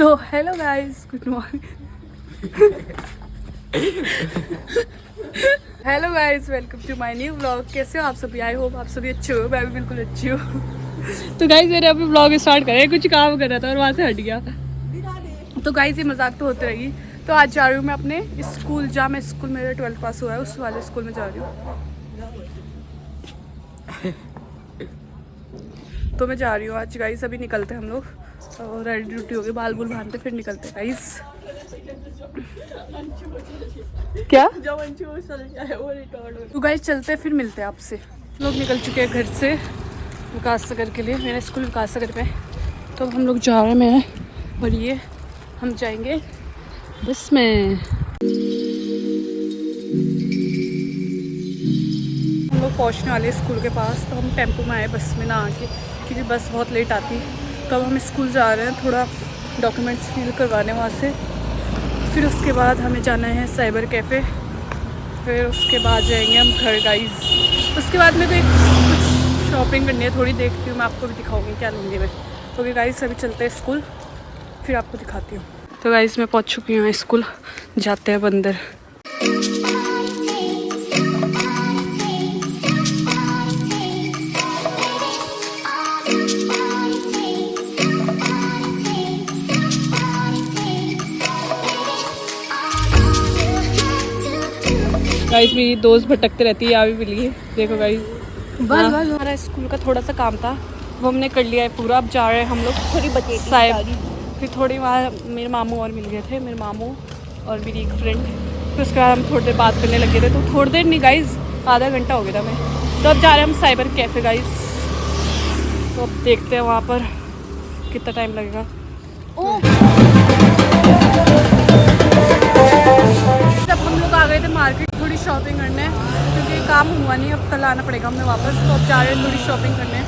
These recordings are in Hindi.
तो hello guys, good morning. Hello guys, welcome to my new vlog. कैसे हो आप सभी? आई होप आप सभी अच्छे हो। मैं भी बिल्कुल अच्छी हूँ। तो गाइस मैंने अभी व्लॉग स्टार्ट करा है, कुछ काम कर रहा था और वहाँ से हट गया। तो गाइस ये मजाक तो होती रहेगी। तो आज जा रही हूँ मैं अपने स्कूल, जहाँ मैं स्कूल मेरा 12th पास हुआ है उस वाले स्कूल में जा रही हूँ। तो मैं जा रही हूँ आज गाइस। अभी निकलते हैं हम लोग और रेडी ड्यूटी हो गई, बाल बुल बांधते फिर निकलते हैं गाइस। क्या तो गाइस चलते हैं, फिर मिलते हैं आपसे। लोग निकल चुके हैं घर से विकास नगर के लिए। मेरा स्कूल विकास नगर में। तो हम लोग जा रहे हैं, मैं और ये हम जाएंगे बस में। हम लोग पहुंचने वाले स्कूल के पास। तो हम टेम्पो में आए बस में ना आके, क्योंकि बस बहुत लेट आती। तो अब हम स्कूल जा रहे हैं, थोड़ा डॉक्यूमेंट्स फिल करवाने वहाँ से। फिर उसके बाद हमें जाना है साइबर कैफ़े। फिर उसके बाद जाएंगे हम घर गाइस। उसके बाद मेरे को एक कुछ शॉपिंग करनी है, थोड़ी देखती हूँ, मैं आपको भी दिखाऊंगी क्या लूँगी मैं। तो गाइस अभी चलते हैं स्कूल, फिर आपको दिखाती हूँ। तो गाइस मैं पहुँच चुकी हूँ स्कूल, जाते हैं अंदर। गाइस मेरी दोस्त भटकते रहती है, यहाँ भी मिली है। देखो गाइस बस हमारा स्कूल का थोड़ा सा काम था वो हमने कर लिया है पूरा। अब जा रहे हैं हम लोग थोड़ी बची फिर थोड़ी वहाँ मेरे मामू और मिल गए थे, मेरे मामू और मेरी एक फ्रेंड। फिर उसके बाद हम थोड़ी देर बात करने लगे थे। तो थोड़ी देर नहीं गाइस, आधा घंटा हो गया था मैं। तो अब जा रहे हैं हम साइबर कैफ़े गाइस। तो अब देखते हैं वहाँ पर कितना टाइम लगेगा। जब हम लोग आ गए थे मार्केट थोड़ी शॉपिंग करने, क्योंकि काम हुआ नहीं, अब कल आना पड़ेगा हमें वापस। तो अब जा रहे हैं थोड़ी शॉपिंग करने,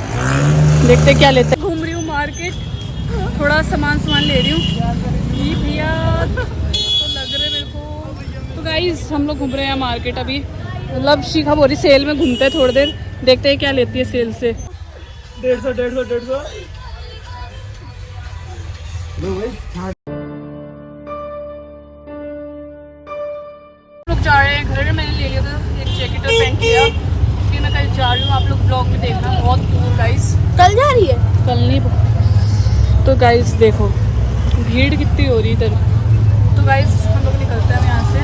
देखते क्या लेते हैं। घूम रही हूँ मार्केट, थोड़ा सामान ले रही हूँ। जी भैया तो लग रहे मेरे को। तो गाइस हम लोग घूम रहे हैं मार्केट अभी। मतलब शिखा बोरी सेल में घूमते हैं थोड़ी देर, देखते हैं क्या लेती है सेल से। 150 लोग जा रहे हैं घर। मैंने ले लिया था एक जैकेट और पैंट लिया, फिर मैं कल जा रही हूँ। आप लोग ब्लॉग में देखना, बहुत दूर गाइस। कल जा रही है? कल नहीं। तो गाइस देखो भीड़ कितनी हो रही इधर। तो गाइस हम लोग निकलते हैं यहाँ से,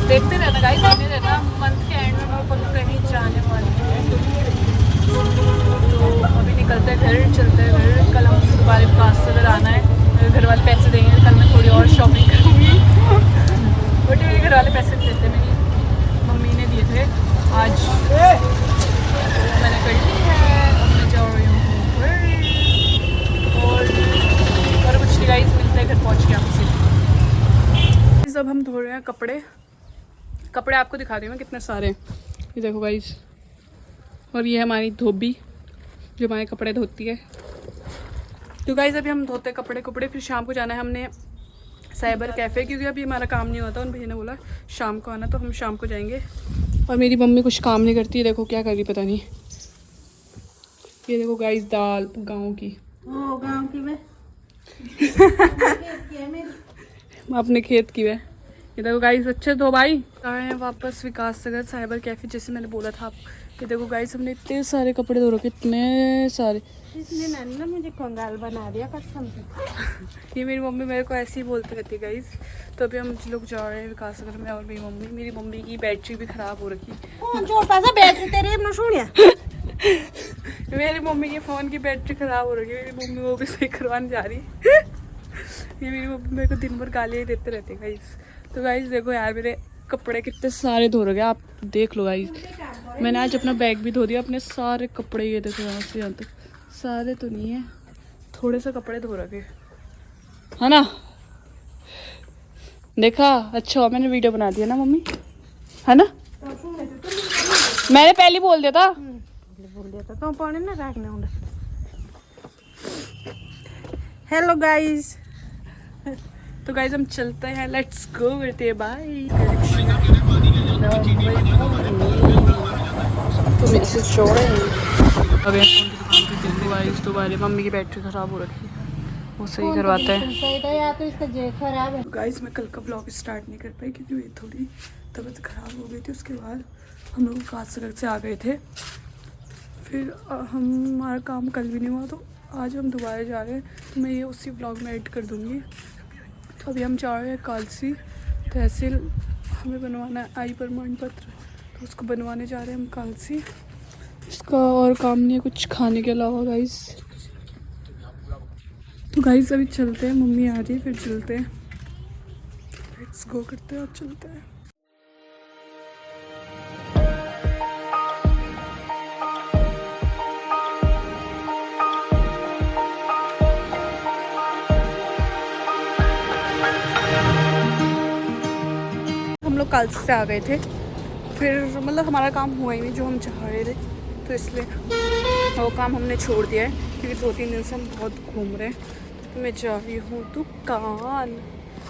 देखते रहना गाइस, देखते रहना। मंथ के एंड में हम कहीं जाने वाले हैं। तो अभी निकलते हैं घर, चलते हैं घर। कल हम दोबारा विकास नगर आना है, मेरे घर वाले पैसे देंगे। कल मैं थोड़ी और शॉपिंग करूँगी। बट मेरे घर वाले पैसे नहीं देते, मेरी मम्मी ने दिए थे आज। मैंने कर ली है, अब मैं जा रही हूँ और कुछ नहीं गाइस, मिलते हैं घर पहुँच के आपसे। अब हम धो रहे हैं कपड़े आपको दिखा रही हूँ मैं कितने सारे हैं। ये देखो गाइस, और ये हमारी धोबी जो हमारे कपड़े धोती है। तो गाइस अभी हम धोते हैं कपड़े, फिर शाम को जाना है हमने साइबर कैफ़े, क्योंकि अभी हमारा काम नहीं होता। उन भैया ने बोला शाम को आना, तो हम शाम को जाएंगे। और मेरी मम्मी कुछ काम नहीं करती है, देखो क्या कर रही पता नहीं। ये देखो गाइस दाल गाँव की, गाँव की में अपने खेत की है। ये देखो गाइस, अच्छे दो भाई आ रहे हैं वापस विकास नगर साइबर कैफ़े, जैसे मैंने बोला था आप। ये देखो गाइस हमने इतने सारे कपड़े धो रखे, इतने सारे। इसने ना मुझे कंगाल बना दिया कसम से। ये मेरी मम्मी मेरे को ऐसे ही बोलती रहती है गाइस। तो अभी हम लोग जा रहे हैं विकास नगर में, और मेरी मम्मी की बैटरी भी ख़राब हो रखी है। छोटा सा बैटरी तेरे में सुनिया। मेरी मम्मी के फ़ोन की बैटरी ख़राब हो रही है, मेरी मम्मी वो भी सही करवाने जा रही है। ये मेरी मम्मी मेरे को दिन भर गालियाँ देते रहते हैं गाइस। तो गाइस देखो यार, मेरे कपड़े कितने सारे धो रखे, आप देख लो गाइस। मैंने आज अपना बैग भी धो दिया, अपने सारे कपड़े। ये देखो यहाँ से यहाँ तक, सारे तो नहीं है, थोड़े से कपड़े धो रखे है ना। देखा, अच्छा हुआ मैंने वीडियो बना दिया ना मम्मी, है ना। मैंने पहले बोल दिया था तो पानी ना रखने होंगे। Hello guys. तो गाइस हम चलते हैं, लेट्स गो करते हैं, बाय। तो मैसेज छोड़े अभी फोन की दुकान पे देखो गाइस, दोबारा मम्मी की बैटरी ख़राब हो रखी है, वो सही करवाते हैं। सही था, या तो इसका जे खराब है। गाइस मैं कल का ब्लॉग स्टार्ट नहीं कर पाई क्योंकि मेरी थोड़ी तबीयत ख़राब हो गई थी। उसके बाद हम लोग कासगढ़ से आ गए थे, फिर हमारा काम कल भी नहीं हुआ, तो आज हम दोबारा जा रहे हैं, तो मैं ये उसी ब्लॉग में एड कर दूँगी। तो अभी हम जा रहे हैं कालसी तहसील, हमें बनवाना है आई प्रमाण पत्र, तो उसको बनवाने जा रहे हैं हम कालसी। इसका और काम नहीं है कुछ खाने के अलावा गाइस। तो गाइस अभी चलते हैं, मम्मी आ रही है फिर चलते हैं। लेट्स गो करते हैं और चलते हैं। हम लोग कल से आ गए थे, फिर मतलब हमारा काम हुआ ही नहीं जो हम चाह रहे थे, तो इसलिए वो काम हमने छोड़ दिया है क्योंकि 2-3 दिन से हम बहुत घूम रहे हैं। तो मैं जा रही हूँ दुकान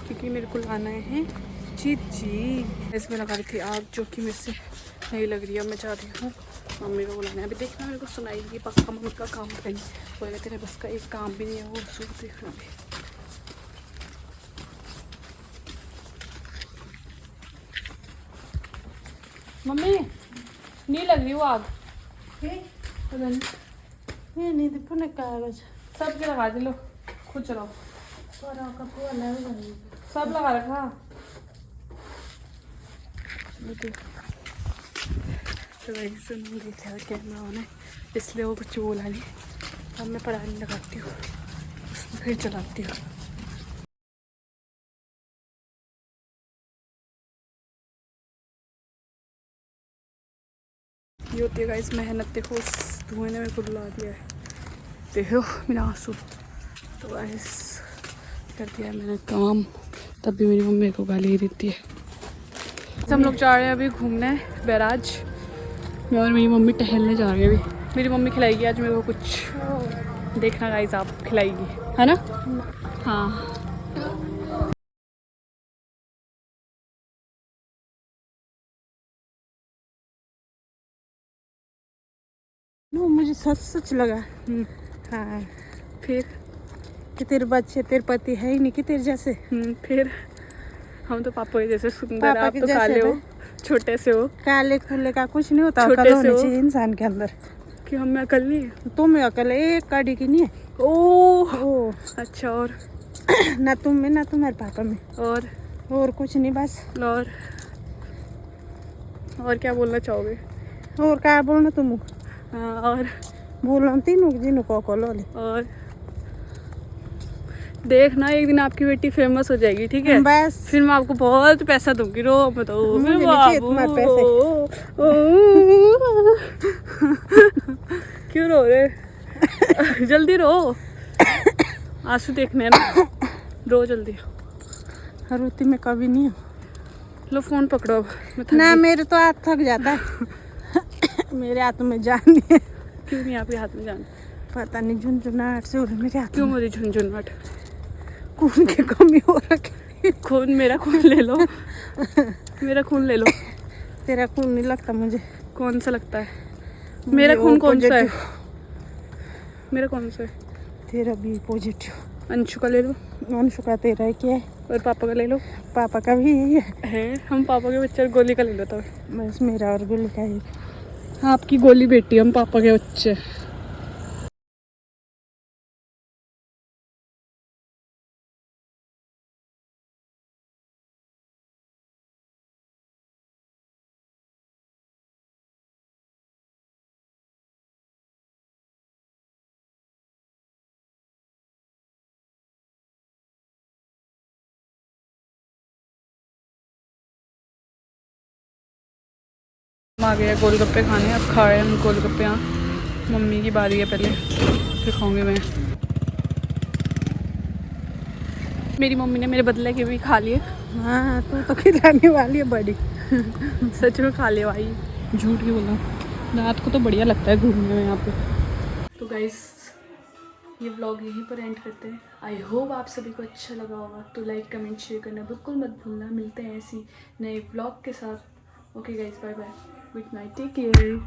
क्योंकि मेरे को लाना है चीज़। इसमें लगा रही थी आग जो कि मेरे से नहीं लग रही है। मैं जा रही हूँ मम्मी को बुलाना है। अभी देखना मेरे को सुनाएगी पक्का मम्मी का काम करेंगे, बोलेगा तेरे बस का एक काम भी नहीं है, वो सूट देखना भी। मम्मी नहीं लग रही वो आग, ये नहीं देखो ना कागज सब के लगा दे लो, खुद चलाओ। सब लगा रखा। तो वही से नहीं देख रहा कैमरा ऑन है, इसलिए वो कुछ बोला नहीं। अब मैं पढ़ाने लगाती हूँ, उसमें फिर चलाती हूँ। ये होती है गाइस मेहनत। देखो उस धुएं ने मेरे को रुला दिया है, देखो मेरा आंसू। तो गाइस कर दिया है मैंने काम, तब भी मेरी मम्मी मेरे को गाली ही देती है। हम लोग जा रहे हैं अभी घूमने बैराज। मैं और मेरी मम्मी टहलने जा रहे हैं अभी। मेरी मम्मी खिलाएगी आज मेरे को कुछ, देखना गाइस आप, खिलाएगी है ना। हाँ नो, मुझे सच सच लगा। हाँ, फिर कि तेरे बच्चे तेरे पति है ही नहीं कि तेरे जैसे। फिर हम तो पापा के जैसे सुंदर, पापा आप के तो जैसे काले हो, ना। छोटे से हो। काले खुले का कुछ नहीं होता, छोटे अकल से होनी हो। चाहिए इंसान के अंदर। कि हम में अकल नहीं है। तुम में अकल है, एक कड़ी की नहीं है। ओ अच्छा, और ना तुम में ना तुम्हारे पापा में, और कुछ नहीं बस। और क्या बोलना चाहोगे? और क्या बोलना तुम? हाँ, और बोलो तीनों जिनों को लो ले। और देखना एक दिन आपकी बेटी फेमस हो जाएगी, ठीक है? बस फिर मैं आपको बहुत पैसा दूंगी, रो मत। मुझे नहीं चाहिए तुम्हारे पैसे। क्यों रो रहे? जल्दी रो, आंसू देखने हैं ना, रो जल्दी। रोती में कभी नहीं हूँ। लो फोन पकड़ो अब, मैं थक ना गई। मेरे तो हाथ थक जाता है। मेरे हाथ में जान नहीं है। क्यों नहीं आपके हाथ में जान? पता नहीं झुनझुनाहट से हो रही मेरे हाथ क्यों में। मुझे झुनझुनाहट? खून की कमी हो रखी। खून, मेरा खून ले लो, मेरा खून ले लो। तेरा खून नहीं लगता मुझे। कौन सा लगता है? मेरा खून कौन सा है? मेरा कौन सा है? तेरा भी पॉजिटिव। अंशु का ले लो। अंशु का तेरा है क्या है? और पापा का ले लो। पापा का भी यही है, हम पापा के बच्चे, और गोली का ले लो। तो बस मेरा और गोली का ही। आपकी गोली बेटी, हम पापा के बच्चे। हम आ गए गोलगप्पे खाने, अब खा रहे हैं हम गोलगप्पे। यहाँ मम्मी की बारी है पहले, फिर खाऊंगी मैं। मेरी मम्मी ने मेरे बदले के भी खा लिए। हाँ तू तो खिलाने वाली है बड़ी। सच में खा लिए भाई, झूठ ही बोला। रात को तो बढ़िया लगता है घूमने में यहाँ पे। तो गाइस ये व्लॉग यहीं पर एंड करते हैं। आई होप आप सभी को अच्छा लगा होगा, तो लाइक कमेंट शेयर करना बिल्कुल मत भूलना। मिलते हैं ऐसी नए व्लॉग के साथ। Okay guys, bye bye, good night, take care.